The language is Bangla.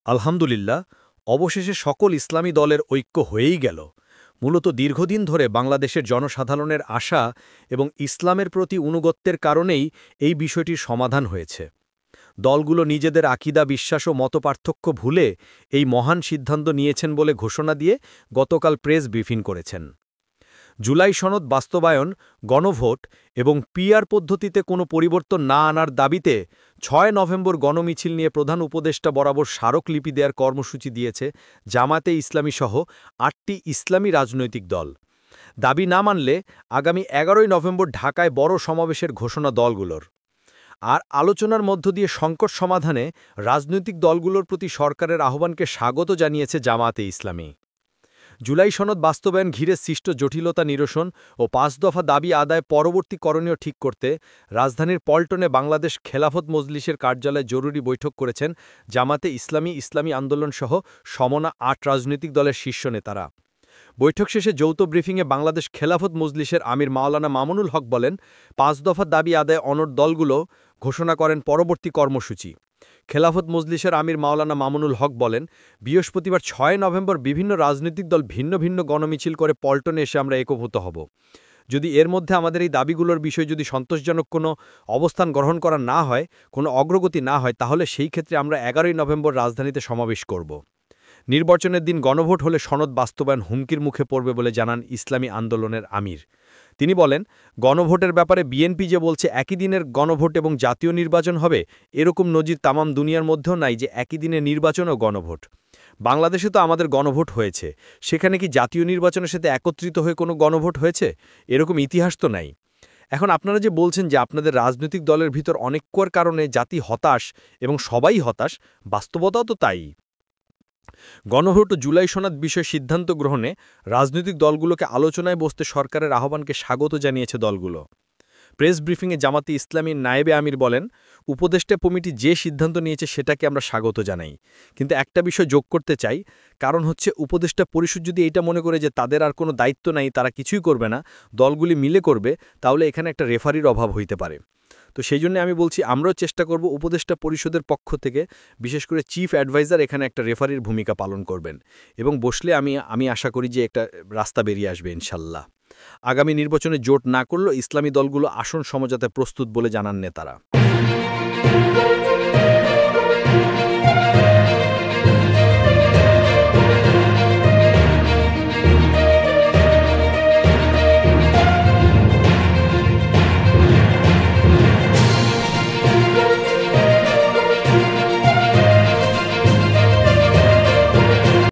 আলহামদুলিল্লাহ, অবশেষে সকল ইসলামী দলের ঐক্য হয়েই গেল। মূলত দীর্ঘদিন ধরে বাংলাদেশের জনসাধারণের আশা এবং ইসলামের প্রতি অনুগত্যের কারণেই এই বিষয়টির সমাধান হয়েছে। দলগুলো নিজেদের আকীদা বিশ্বাস ও মতপার্থক্য ভুলে এই মহান সিদ্ধান্ত নিয়েছেন বলে ঘোষণা দিয়ে গতকাল প্রেস ব্রিফিং করেছেন। জুলাই সনদ বাস্তবায়ন, গণভোট এবং পিআর পদ্ধতিতে কোনো পরিবর্তন না আনার দাবিতে ৬ নভেম্বর গণমিছিল নিয়ে প্রধান উপদেষ্টা বরাবর স্মারকলিপি দেওয়ার কর্মসূচি দিয়েছে জামাতে ইসলামী সহ ৮টি ইসলামী রাজনৈতিক দল। দাবি না মানলে আগামী ১১ নভেম্বর ঢাকায় বড় সমাবেশের ঘোষণা দলগুলোর। আর আলোচনার মধ্য দিয়ে সংকট সমাধানে রাজনৈতিক দলগুলোর প্রতি সরকারের আহ্বানকে স্বাগত জানিয়েছে জামাতে ইসলামী। জুলাই সনদ বাস্তবায়ন ঘিরে সৃষ্ট জটিলতা নিরসন ও ৫ দফা দাবি আদায় পরবর্তী করণীয় ঠিক করতে রাজধানীর পল্টনে বাংলাদেশ খেলাফত মজলিসের কার্যালয়ে জরুরি বৈঠক করেছেন জামাতে ইসলামী আন্দোলন সহ সমনা ৮ রাজনৈতিক দলের শীর্ষ নেতারা। বৈঠক শেষে যৌথ ব্রিফিংয়ে বাংলাদেশ খেলাফত মজলিসের আমির মাওলানা মামুনুল হক বলেন, ৫ দফা দাবি আদায় অনড় দলগুলো ঘোষণা করেন পরবর্তী কর্মসূচি। খেলাফত মজলিসের আমির মাওলানা মামুনুল হক বলেন, বৃহস্পতিবার ৬ নভেম্বর বিভিন্ন রাজনৈতিক দল ভিন্ন ভিন্ন গণমিছিল করে পল্টনে এসে আমরা একভূত হব। যদি এর মধ্যে আমাদের এই দাবিগুলোর বিষয়ে যদি সন্তোষজনক কোনো অবস্থান গ্রহণ করা না হয়, কোনো অগ্রগতি না হয়, তাহলে সেই ক্ষেত্রে আমরা ১১ নভেম্বর রাজধানীতে সমাবেশ করব। নির্বাচনের দিন গণভোট হলে সনদ বাস্তবায়ন হুমকির মুখে পড়বে বলে জানান ইসলামী আন্দোলনের আমির। তিনি বলেন, গণভোটের ব্যাপারে বিএনপি যে বলছে একই দিনের গণভোট এবং জাতীয় নির্বাচন হবে, এরকম নজির তামাম দুনিয়ার মধ্যেও নাই যে একই দিনে নির্বাচন ও গণভোট। বাংলাদেশে তো আমাদের গণভোট হয়েছে, সেখানে কি জাতীয় নির্বাচনের সাথে একত্রিত হয়ে কোনো গণভোট হয়েছে? এরকম ইতিহাস তো নাই। এখন আপনারা যে বলছেন যে আপনাদের রাজনৈতিক দলের ভিতর অনেকর কারণে জাতি হতাশ এবং সবাই হতাশ, বাস্তবতাও তো তাই। গণভোট ও জুলাই সনদ বিষয়ে সিদ্ধান্ত গ্রহণে রাজনৈতিক দলগুলোকে আলোচনায় বসতে সরকারের আহ্বানকে স্বাগত জানিয়েছে দলগুলো। প্রেস ব্রিফিংয়ে জামাতে ইসলামীর নায়েবে আমির বলেন, উপদেষ্টা কমিটি যে সিদ্ধান্ত নিয়েছে সেটাকে আমরা স্বাগত জানাই, কিন্তু একটা বিষয় যোগ করতে চাই, কারণ হচ্ছে উপদেষ্টা পরিষদ যদি এইটা মনে করে যে তাদের আর কোনো দায়িত্ব নাই, তারা কিছুই করবে না, দলগুলি মিলে করবে, তাহলে এখানে একটা রেফারির অভাব হইতে পারে। তো সেই জন্য আমি বলছি, আমরাও চেষ্টা করব উপদেষ্টা পরিষদের পক্ষ থেকে, বিশেষ করে চিফ অ্যাডভাইজার এখানে একটা রেফারির ভূমিকা পালন করবেন এবং বসলে আমি আশা করি যে একটা রাস্তা বেরিয়ে আসবে ইনশাল্লাহ। আগামী নির্বাচনে জোট না করলেও ইসলামী দলগুলো আসন সমঝোতায় প্রস্তুত বলে জানান নেতারা।